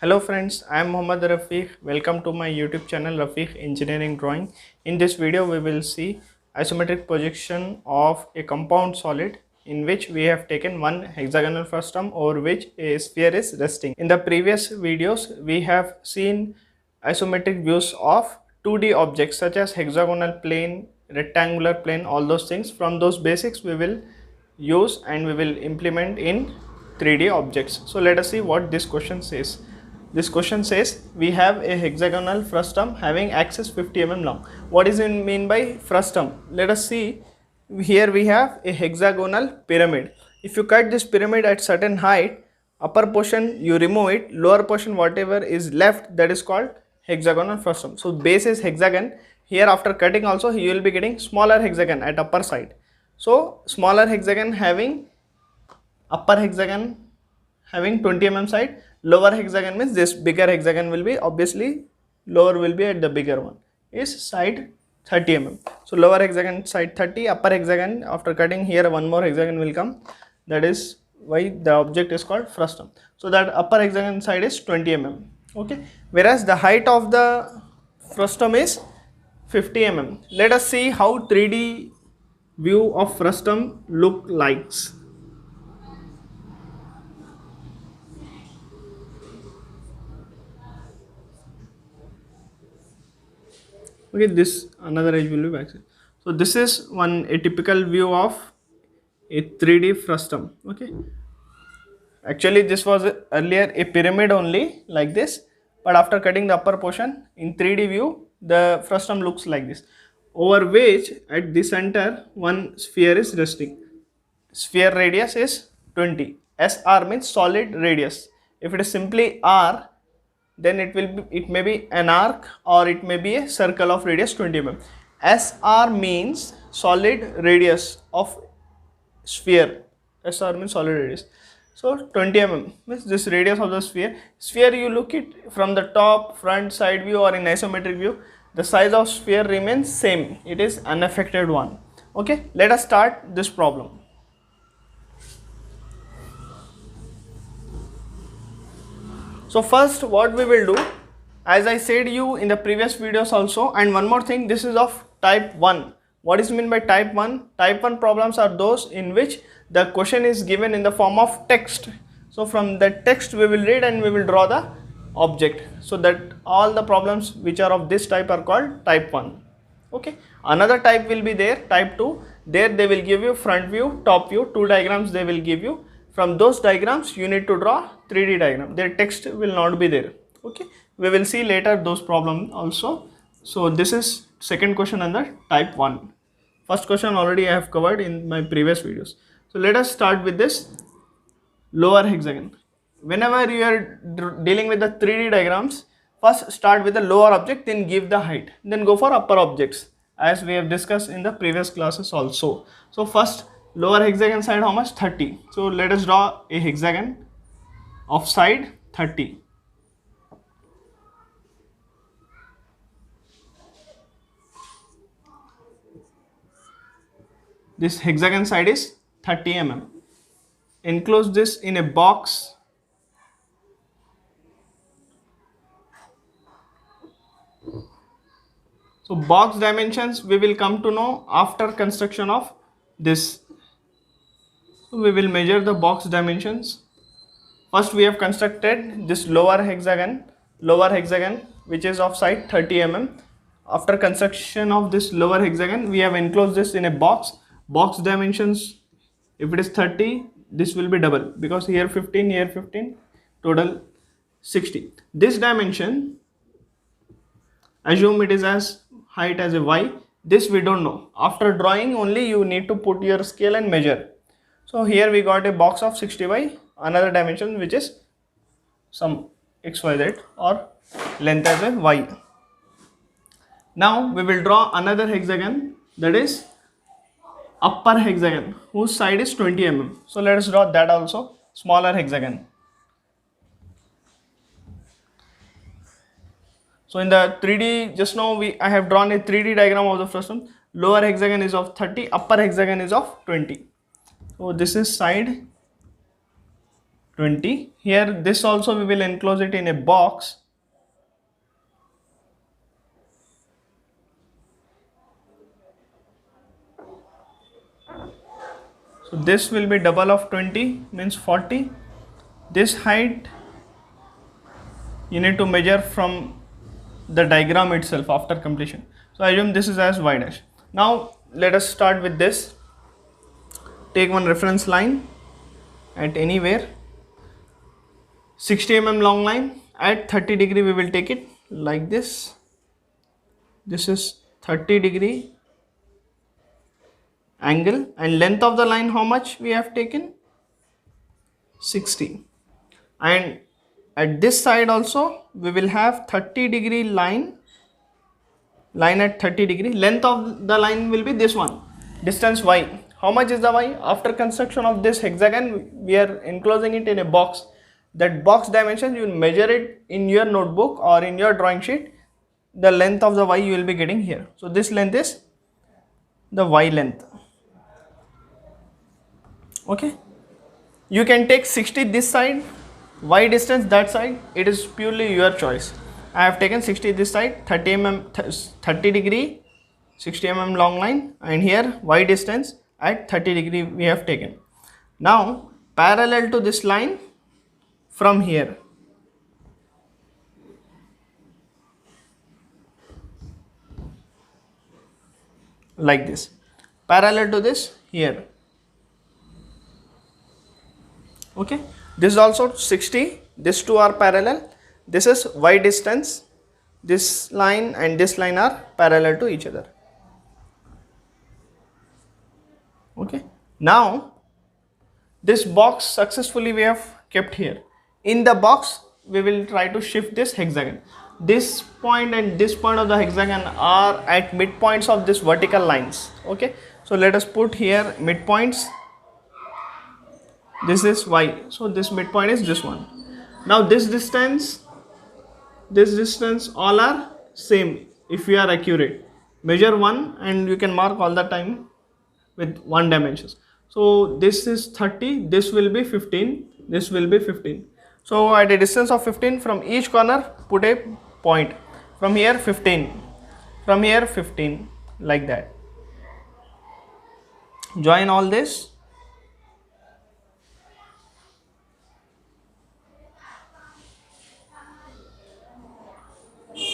Hello friends, I am Mohammad Rafiq. Welcome to my YouTube channel Rafiq Engineering Drawing. In this video we will see isometric projection of a compound solid in which we have taken one hexagonal frustum over which a sphere is resting. In the previous videos we have seen isometric views of 2D objects such as hexagonal plane, rectangular plane, all those things. From those basics we will use and we will implement in 3D objects. So let us see what this question says. This question says we have a hexagonal frustum having axis 50 mm long. What is it mean by frustum? Let us see. Here we have a hexagonal pyramid. If you cut this pyramid at certain height, upper portion you remove it, lower portion whatever is left, that is called hexagonal frustum. So base is hexagon. Here after cutting also you will be getting smaller hexagon at upper side. So smaller hexagon having upper hexagon having 20 mm side, lower hexagon means this bigger hexagon will be obviously lower will be at the bigger one is side 30 mm. So lower hexagon side 30, upper hexagon after cutting here one more hexagon will come, that is why the object is called frustum. So that upper hexagon side is 20 mm, okay, whereas the height of the frustum is 50 mm. Let us see how 3D view of frustum look likes. Okay, this another edge will be back side. So this is a typical view of a 3D frustum. Okay, actually this was earlier a pyramid only like this, but after cutting the upper portion in 3D view the frustum looks like this, over which at the center one sphere is resting. Sphere radius is 20. SR means solid radius. If it is simply R, then it may be an arc or it may be a circle of radius 20 mm. SR means solid radius of sphere. SR means solid radius. So 20 mm means this radius of the sphere. Sphere you look it from the top, front, side view or in isometric view, the size of sphere remains same. It is unaffected one. Okay, let us start this problem. So first what we will do, as I said you in the previous videos also, and one more thing, this is of type 1. What is meant by type 1? Type 1 problems are those in which the question is given in the form of text. So from the text we will read and we will draw the object. So that all the problems which are of this type are called type 1. Okay. Another type will be there, type 2. There they will give you front view, top view, two diagrams they will give you. From those diagrams you need to draw 3D diagram. Their text will not be there. Okay, we will see later those problems also. So this is second question under type 1. First question already I have covered in my previous videos. So let us start with this lower hexagon. Whenever you are dealing with the 3D diagrams, first start with the lower object, then give the height, then go for upper objects as we have discussed in the previous classes also. So first lower hexagon side how much? 30. So let us draw a hexagon of side 30. This hexagon side is 30 mm. Enclose this in a box. So box dimensions we will come to know after construction of this. So we will measure the box dimensions. First we have constructed this lower hexagon which is of side 30 mm. After construction of this lower hexagon we have enclosed this in a box. Box dimensions, if it is 30, this will be double because here 15, here 15, total 60. This dimension, assume it is as height as a y. This we don't know. After drawing only you need to put your scale and measure. So here we got a box of 60 by another dimension which is some xyz or length as a y. Now we will draw another hexagon, that is upper hexagon whose side is 20 mm. So let us draw that also, smaller hexagon. So in the 3D just now I have drawn a 3D diagram of the frustum. Lower hexagon is of 30, upper hexagon is of 20. So this is side 20. Here this also we will enclose it in a box. So this will be double of 20, means 40. This height you need to measure from the diagram itself after completion. So I assume this is as y dash. Now let us start with this. Take one reference line at anywhere, 60 mm long line. At 30 degree we will take it like this. This is 30 degree angle, and length of the line how much we have taken? 60. And at this side also we will have 30 degree line at 30 degree. Length of the line will be this one, distance y. How much is the y? After construction of this hexagon we are enclosing it in a box. That box dimension you will measure it in your notebook or in your drawing sheet. The length of the y you will be getting here. So this length is the y length. Okay, you can take 60 this side, y distance that side, it is purely your choice. I have taken 60 this side, 30 degree, 60 mm long line, and here y distance at 30 degree we have taken. Now parallel to this line from here, like this, parallel to this here. Okay, this is also 60, these two are parallel. This is y distance, this line and this line are parallel to each other. Okay, now this box successfully we have kept here. In the box we will try to shift this hexagon. This point and this point of the hexagon are at midpoints of this vertical lines. Okay, so let us put here midpoints. This is y, so this midpoint is this one. Now this distance all are same. If you are accurate, measure one and you can mark all the time with one dimensions. So this is 30, this will be 15, this will be 15. So at a distance of 15 from each corner put a point. From here 15, from here 15, like that. Join all this.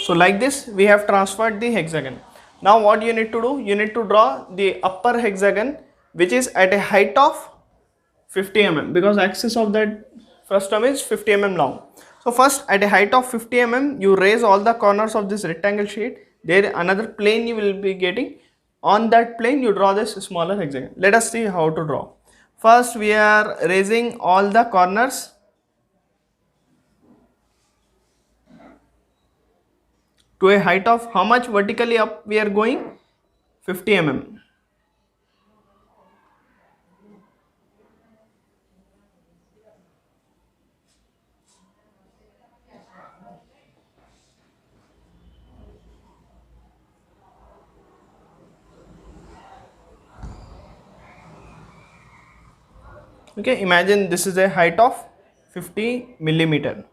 So like this we have transferred the hexagon. Now what you need to do? You need to draw the upper hexagon which is at a height of 50 mm, because axis of that first term is 50 mm long. So first at a height of 50 mm you raise all the corners of this rectangle sheet. There another plane you will be getting. On that plane you draw this smaller hexagon. Let us see how to draw. First we are raising all the corners to a height of how much vertically up we are going? 50 mm. Okay, imagine this is a height of 50 millimeter.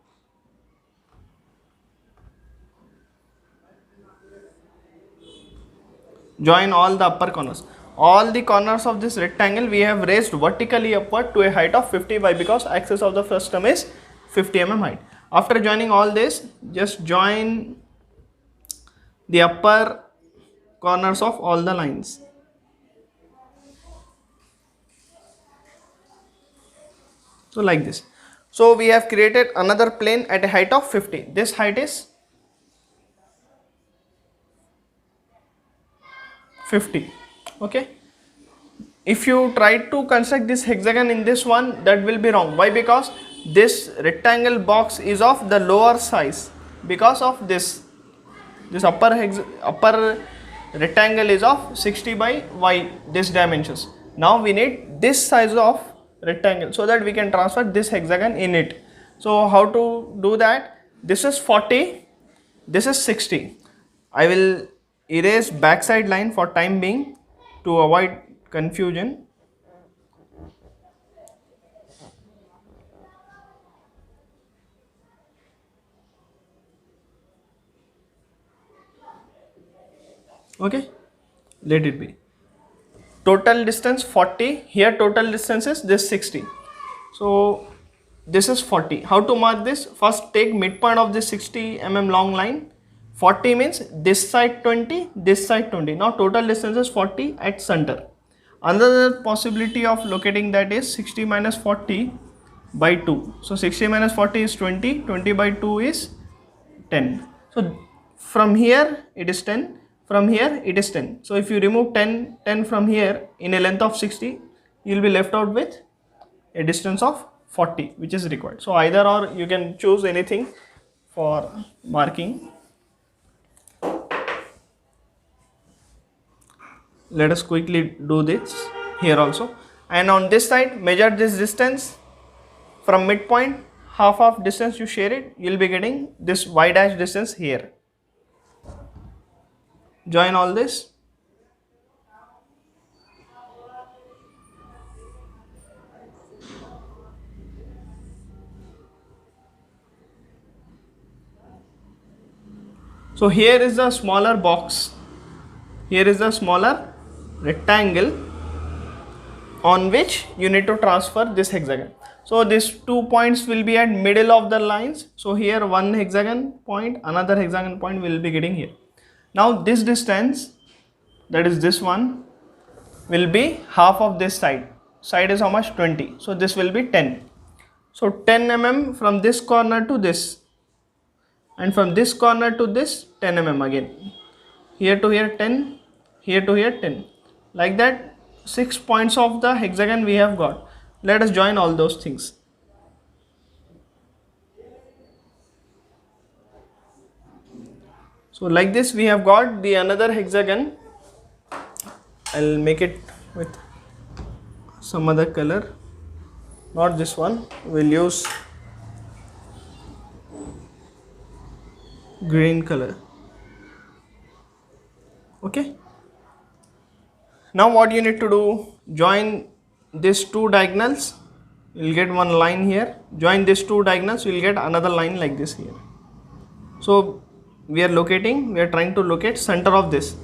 Join all the upper corners. All the corners of this rectangle we have raised vertically upward to a height of 50. Why? Because axis of the first term is 50 mm height. After joining all this, just join the upper corners of all the lines. So like this. So we have created another plane at a height of 50. This height is 50. Okay, if you try to construct this hexagon in this one, that will be wrong. Why? Because this rectangle box is of the lower size. Because of this upper rectangle is of 60 by y, this dimensions. Now we need this size of rectangle so that we can transfer this hexagon in it. So how to do that? This is 40, this is 60. I will erase backside line for time being to avoid confusion. Okay, let it be. Total distance 40, here total distance is this 60. So this is 40. How to mark this? First take midpoint of this 60 mm long line. 40 means this side 20, this side 20. Now total distance is 40 at center. Another possibility of locating that is 60 minus 40 by 2. So 60 minus 40 is 20, 20 by 2 is 10. So from here it is 10, from here it is 10. So if you remove 10 from here in a length of 60, you will be left out with a distance of 40 which is required. So either or you can choose anything for marking. Let us quickly do this here also. And on this side measure this distance from midpoint, half of distance you share it, you will be getting this y dash distance here. Join all this. So here is the smaller box, here is the smaller rectangle on which you need to transfer this hexagon. So these 2 points will be at middle of the lines. So here one hexagon point, another hexagon point will be getting here. Now this distance, that is this one, will be half of this side. Side is how much? 20. So this will be 10. So 10 mm from this corner to this, and from this corner to this 10 mm again. Here to here 10, here to here 10. Like that 6 points of the hexagon we have got. Let us join all those things. So like this we have got the another hexagon. I'll make it with some other color, not this one. We'll use green color. Okay, now what you need to do, join these two diagonals, you will get one line here. Join these two diagonals, you will get another line like this here. So we are trying to locate center of this.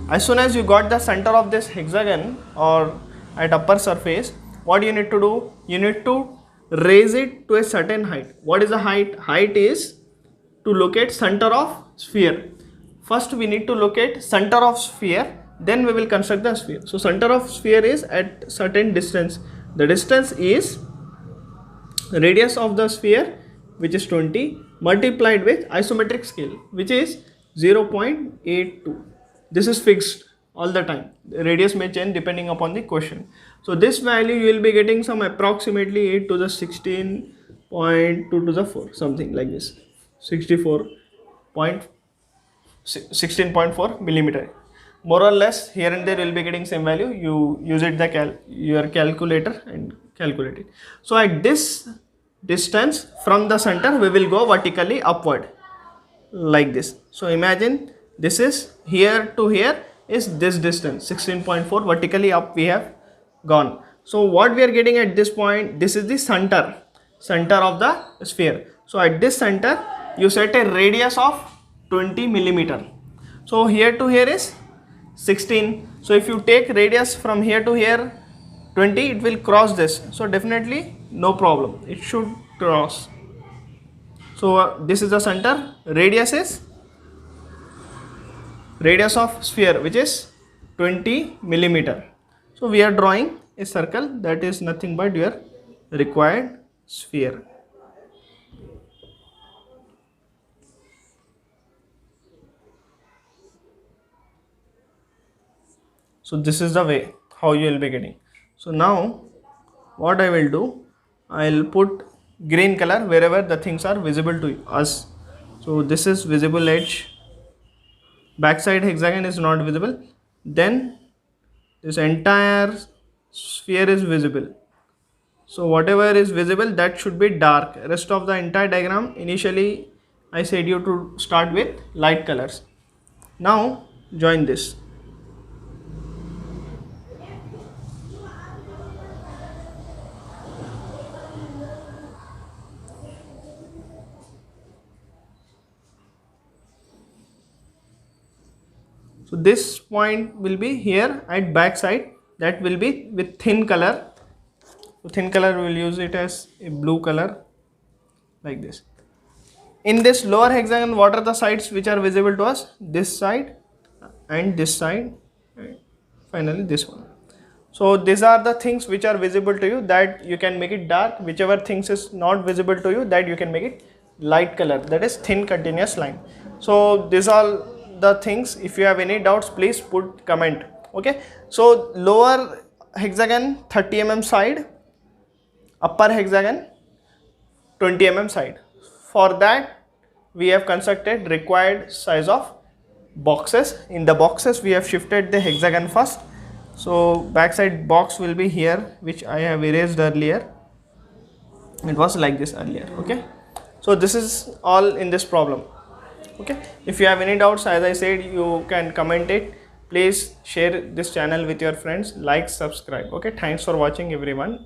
As soon as you got the center of this hexagon or at upper surface, what you need to do, you need to raise it to a certain height. What is the height? Height is to locate center of sphere. First we need to locate center of sphere, then we will construct the sphere. So center of sphere is at certain distance. The distance is radius of the sphere, which is 20, multiplied with isometric scale, which is 0.82. This is fixed all the time. The radius may change depending upon the question. So this value you will be getting some approximately 8 to the 16.2 to the 4, something like this. 16.4 millimeter. More or less here and there you will be getting same value. You use it your calculator and calculate it. So at this distance from the center we will go vertically upward like this. So imagine this is here to here is this distance 16.4, vertically up we have gone. So what we are getting at this point, this is the center of the sphere. So at this center you set a radius of 20 millimeter. So here to here is 16. So if you take radius from here to here 20, it will cross this. So definitely no problem, it should cross. So this is the center, radius of sphere, which is 20 millimeter. So we are drawing a circle that is nothing but your required sphere. So this is the way how you will be getting. So now what I will do, I will put green color wherever the things are visible to us. So this is visible edge, backside hexagon is not visible, then this entire sphere is visible. So whatever is visible, that should be dark. Rest of the entire diagram, initially I said you to start with light colors. Now join this. So this point will be here at back side, that will be with thin color. So thin color we will use it as a blue color like this. In this lower hexagon, what are the sides which are visible to us? This side and this side, and finally this one. So these are the things which are visible to you, that you can make it dark. Whichever things is not visible to you, that you can make it light color, that is thin continuous line. So these are the things. If you have any doubts, please put comment. Okay, so lower hexagon 30 mm side, upper hexagon 20 mm side. For that we have constructed required size of boxes. In the boxes we have shifted the hexagon first. So backside box will be here, which I have erased earlier. It was like this earlier. Okay, so this is all in this problem. Okay, if you have any doubts, as I said, you can comment it. Please share this channel with your friends, like, subscribe. Okay, thanks for watching everyone.